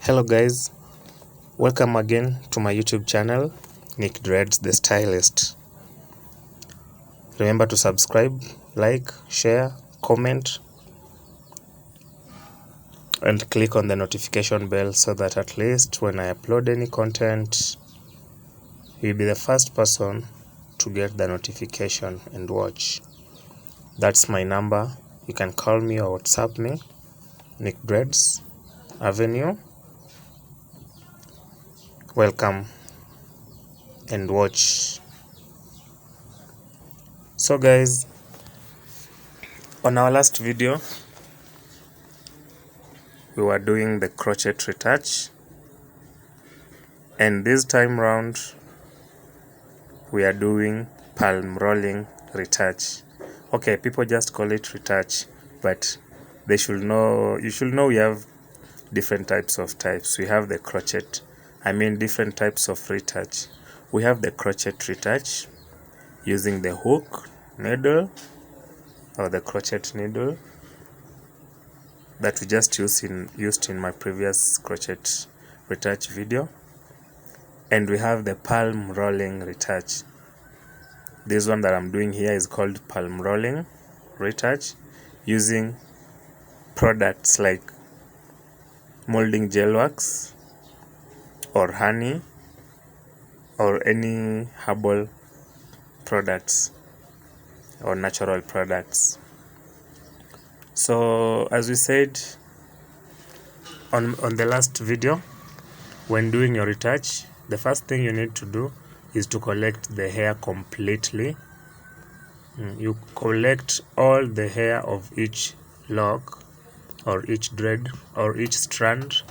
Hello guys, welcome again to my YouTube channel, Nick Dreads the Stylist. Remember to subscribe, like, share, comment, and click on the notification bell so that at least when I upload any content, you'll be the first person to get the notification and watch. That's my number. You can call me or WhatsApp me, Nick Dreads Avenue. Welcome and watch. So guys, on our last video we were doing the crochet retouch, and this time round we are doing palm rolling retouch. Okay, people just call it retouch, but you should know we have different types. We have the different types of retouch. We have the crochet retouch using the hook needle or the crochet needle that we just used in my previous crochet retouch video, and we have the palm rolling retouch. This one that I'm doing here is called palm rolling retouch using products like molding gel wax or honey or any herbal products or natural products. So as we said on the last video, when doing your retouch, the first thing you need to do is to collect the hair completely. You collect all the hair of each lock or each dread or each strand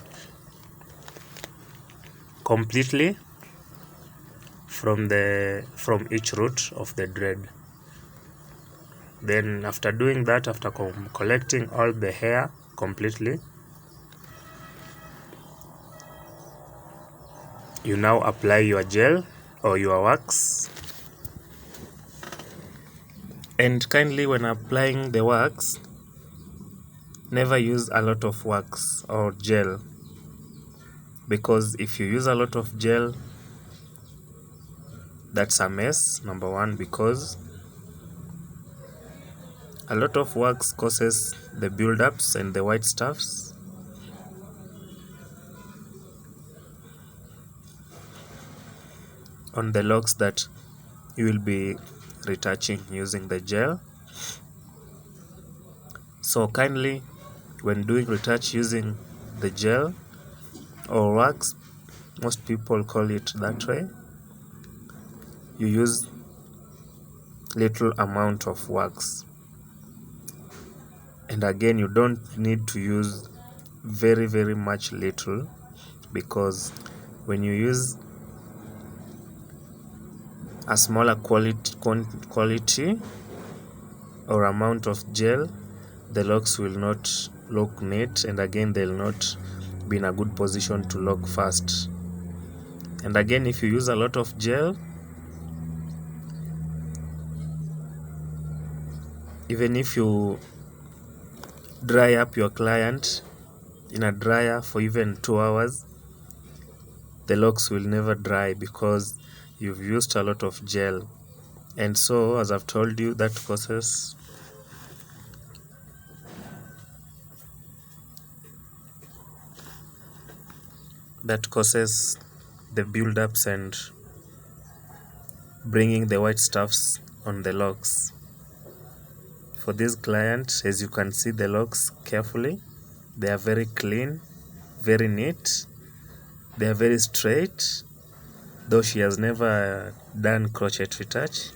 completely from each root of the dread. Then after doing that, after collecting all the hair completely, you now apply your gel or your wax. And kindly, when applying the wax, never use a lot of wax or gel, because if you use a lot of gel, that's a mess. Number one, because a lot of wax causes the build-ups and the white stuffs. On the locks that you will be retouching using the gel. So kindly, when doing retouch using the gel or wax, most people call it that way, you use little amount of wax. And again, you don't need to use very much little, because when you use a smaller quality or amount of gel, the locks will not lock neat, and again they'll not be in a good position to lock fast. And again, if you use a lot of gel, even if you dry up your client in a dryer for even 2 hours, the locks will never dry because you've used a lot of gel. And so, as I've told you, that causes the build-ups and bringing the white stuffs on the locks. For this client, as you can see the locks carefully, they are very clean, very neat, they are very straight, though she has never done crochet retouch.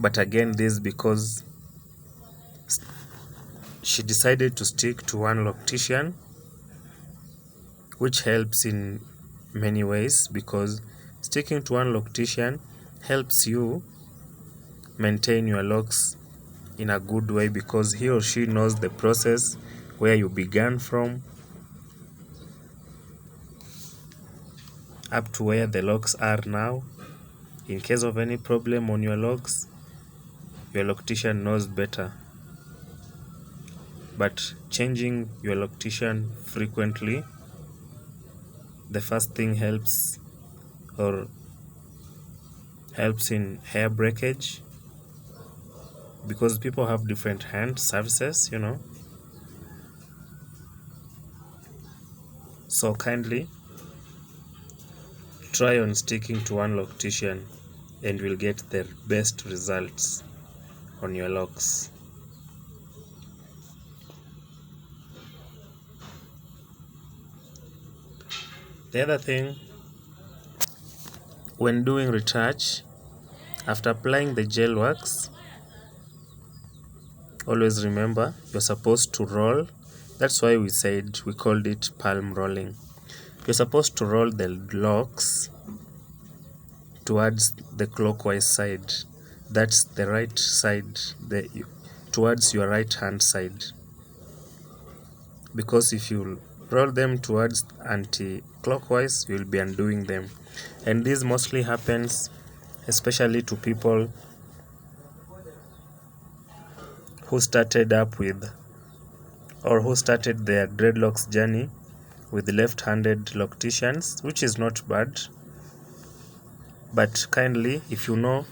But again, this because she decided to stick to one loctician, which helps in many ways, because sticking to one loctician helps you maintain your locks in a good way, because he or she knows the process, where you began from up to where the locks are now. In case of any problem on your locks, your loctician knows better. but changing your loctician frequently, the first thing helps in hair breakage, because people have different hand surfaces, so kindly try on sticking to one loctician and you'll get the best results on your locks. The other thing, when doing retouch, after applying the gel wax, always remember you're supposed to roll. That's why we called it palm rolling. You're supposed to roll the locks towards the clockwise side. That's the right side, towards your right hand side. Because if you roll them towards anti-clockwise, you'll be undoing them. And this mostly happens especially to people who started their dreadlocks journey with left-handed locticians, which is not bad. But kindly, if you know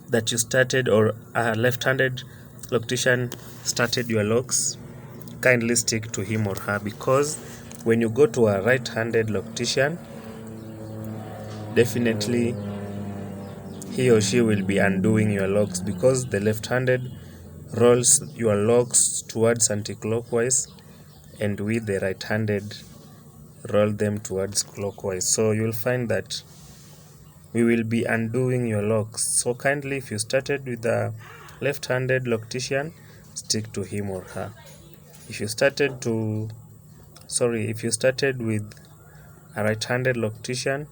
that you started, or a left-handed loctician started your locks, kindly stick to him or her, because when you go to a right-handed loctician, definitely he or she will be undoing your locks, because the left-handed rolls your locks towards anti-clockwise and with the right-handed roll them towards clockwise. So you'll find that we will be undoing your locks. So kindly, if you started with a left-handed loctician, stick to him or her. If you started with a right-handed loctician,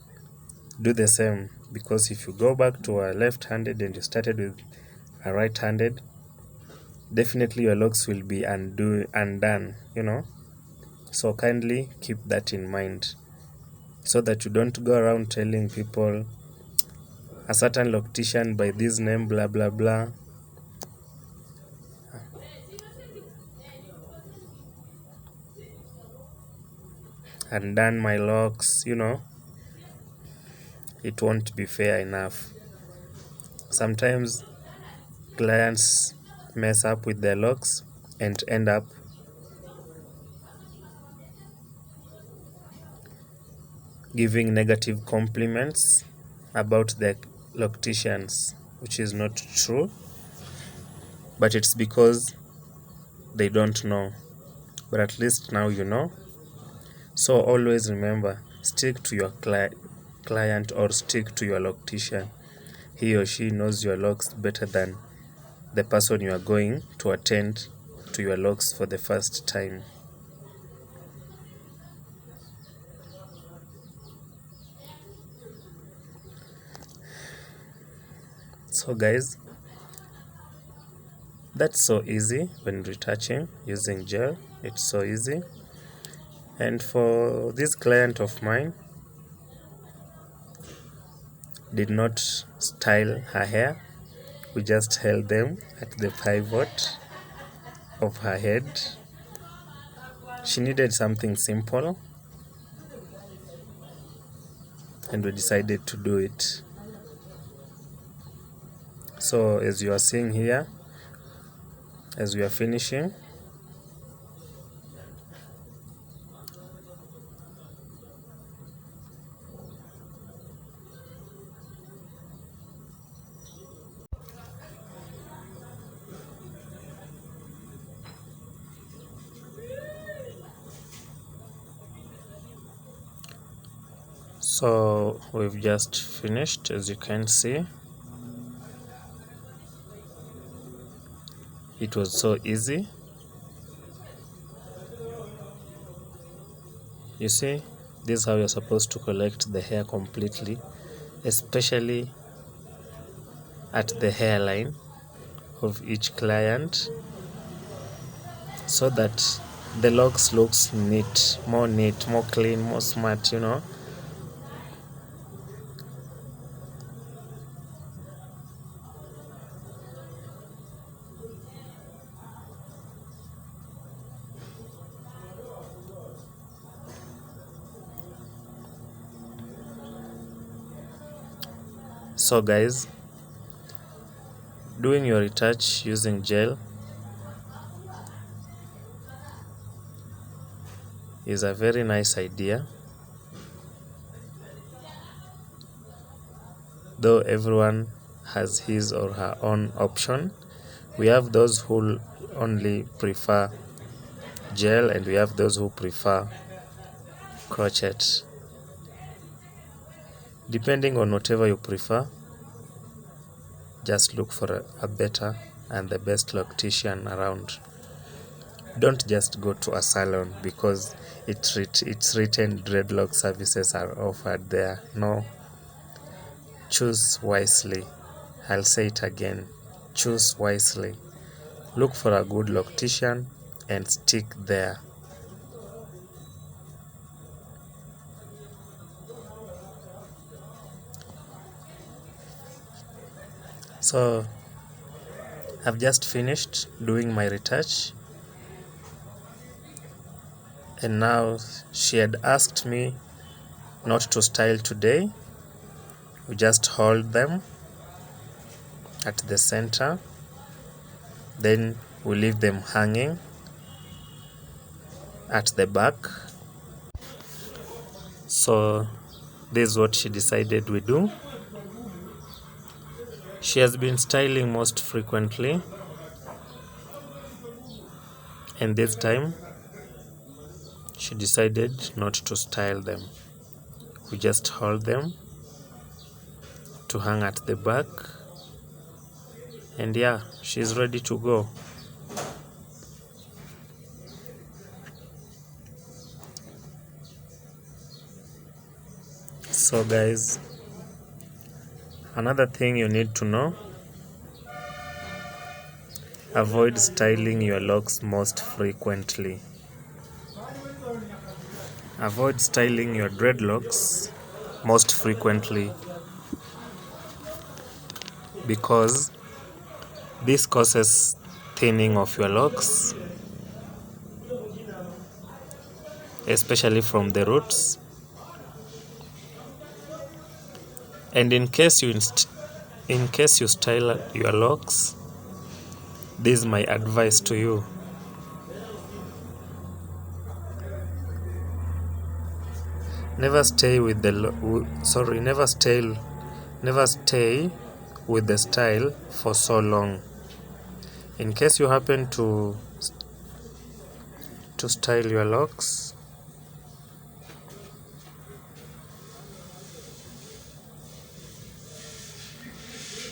do the same, because if you go back to a left-handed and you started with a right-handed, definitely your locks will be undone, So kindly keep that in mind, so that you don't go around telling people a certain loctician by this name, blah blah blah, undone my locks. It won't be fair enough. Sometimes clients mess up with their locks and end up giving negative compliments about their locticians, which is not true, but it's because they don't know. But at least now you know. So always remember, stick to your client, or stick to your loctician. He or she knows your locks better than the person you are going to attend to your locks for the first time. So guys, that's so easy when retouching using gel. It's so easy. And for this client of mine, did not style her hair. We just held them at the pivot of her head. She needed something simple, and we decided to do it. So as you are seeing here, as we are finishing, so we've just finished. As you can see, it was so easy. You see, this is how you're supposed to collect the hair completely, especially at the hairline of each client, so that the locks looks neat, more clean, more smart, So guys, doing your retouch using gel is a very nice idea, though everyone has his or her own option. We have those who only prefer gel, and we have those who prefer crochet. Depending on whatever you prefer, just look for a better and the best loctician around. Don't just go to a salon because it's written dreadlock services are offered there. No, choose wisely. I'll say it again, choose wisely. Look for a good loctician and stick there. So I've just finished doing my retouch, and now she had asked me not to style today. We just hold them at the center, then we leave them hanging at the back. So this is what she decided we do. She has been styling most frequently, and this time she decided not to style them. We just hold them to hang at the back, and yeah, she's ready to go. So guys, another thing you need to know: avoid styling your locks most frequently. Avoid styling your dreadlocks most frequently, because this causes thinning of your locks, especially from the roots. And in case you style your locks, this is my advice to you: never stay with the style for so long. In case you happen to style your locks,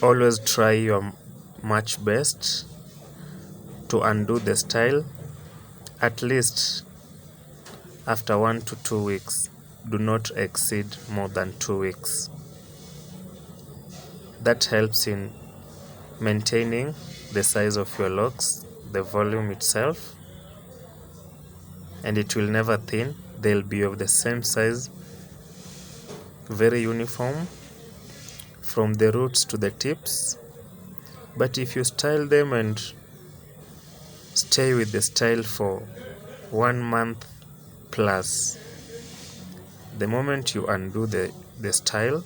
always try your much best to undo the style at least after 1 to 2 weeks. Do not exceed more than 2 weeks. That helps in maintaining the size of your locks, the volume itself, and it will never thin. They'll be of the same size, very uniform from the roots to the tips. But if you style them and stay with the style for 1 month plus, the moment you undo the style,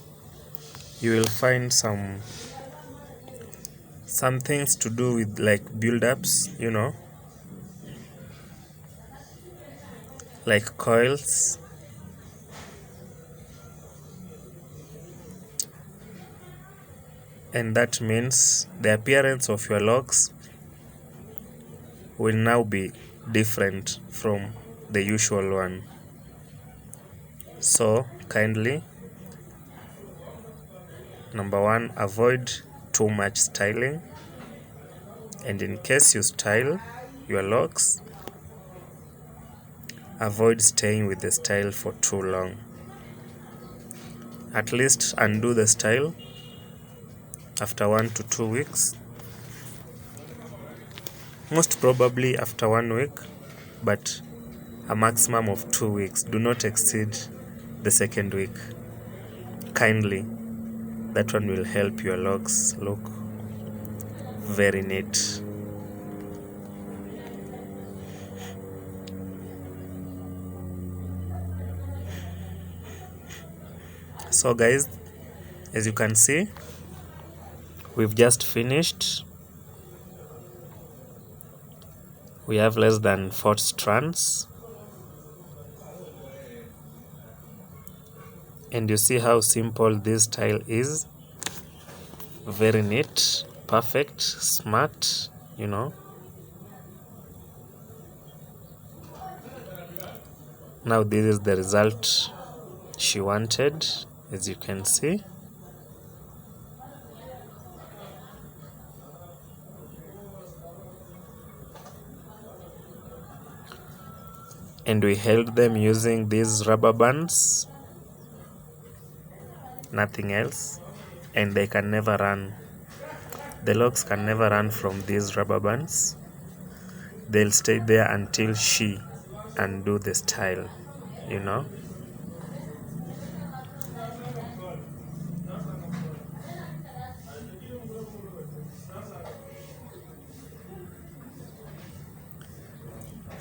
you will find some things to do with, like build-ups, like coils, and that means the appearance of your locks will now be different from the usual one. So kindly, number 1, avoid too much styling, and in case you style your locks, avoid staying with the style for too long. At least undo the style after 1 to 2 weeks, most probably after 1 week, but a maximum of 2 weeks. Do not exceed the second week. Kindly, that one will help your locks look very neat. So guys, as you can see, We've just finished. We have less than 4 strands. And you see how simple this style is. Very neat, perfect, smart, you know. Now this is the result she wanted, as you can see. And we held them using these rubber bands, nothing else, and they can never run. The locks can never run from these rubber bands. They'll stay there until she undo the style, you know.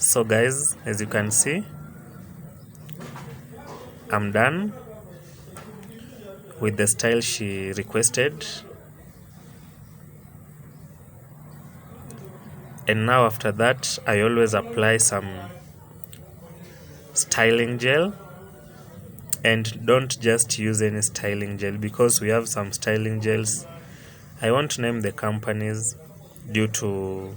So guys, as you can see, I'm done with the style she requested. And now after that, I always apply some styling gel. And don't just use any styling gel, because we have some styling gels. I won't name the companies due to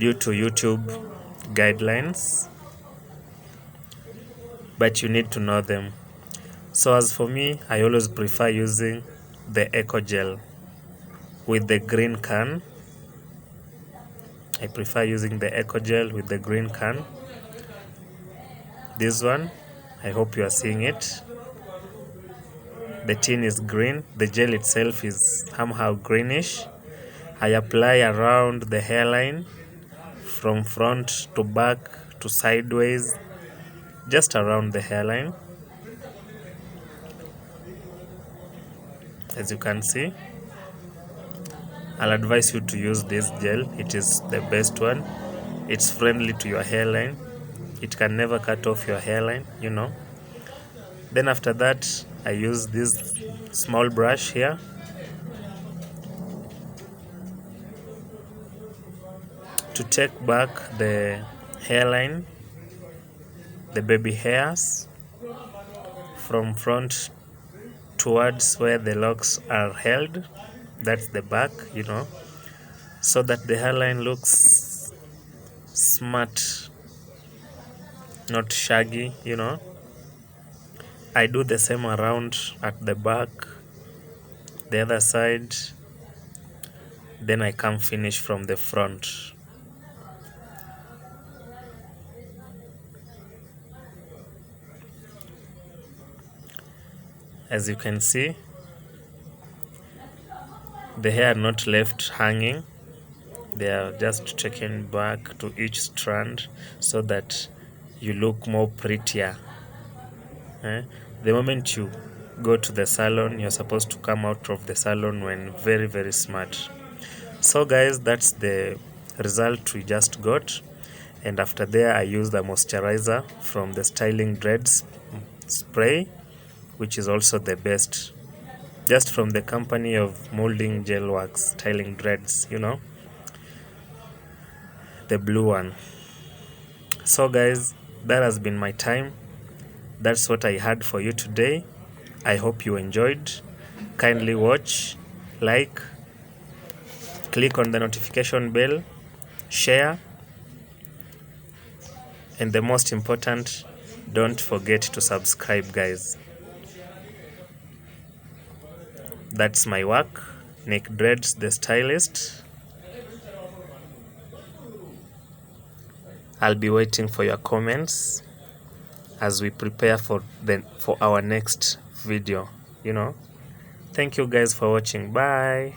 YouTube guidelines, but you need to know them. So as for me, I always prefer using the Eco Gel with the green can. I prefer using the Eco Gel with the green can. This one, I hope you are seeing it. The tin is green, the gel itself is somehow greenish. I apply around the hairline, from front to back to sideways, just around the hairline, as you can see. I'll advise you to use this gel. It is the best one. It's friendly to your hairline. It can never cut off your hairline, you know. Then after that, I use this small brush here to take back the hairline, the baby hairs, from front towards where the locks are held. That's the back, you know, so that the hairline looks smart, not shaggy, you know. I do the same around at the back, the other side, then I come finish from the front. As you can see, the hair are not left hanging. They are just taken back to each strand so that you look more prettier. The moment you go to the salon, you're supposed to come out of the salon when very, very smart. So guys, that's the result we just got. And after there, I use the moisturizer from the Styling Dreads spray, which is also the best, just from the company of Molding Gel Wax Styling Dreads, you know, the blue one. So guys, that has been my time. That's what I had for you today. I hope you enjoyed. Kindly watch, like, click on the notification bell, share, and the most important, don't forget to subscribe, guys. That's my work, Nick Dreads the Stylist. I'll be waiting for your comments as we prepare for our next video, you know. Thank you guys for watching. Bye.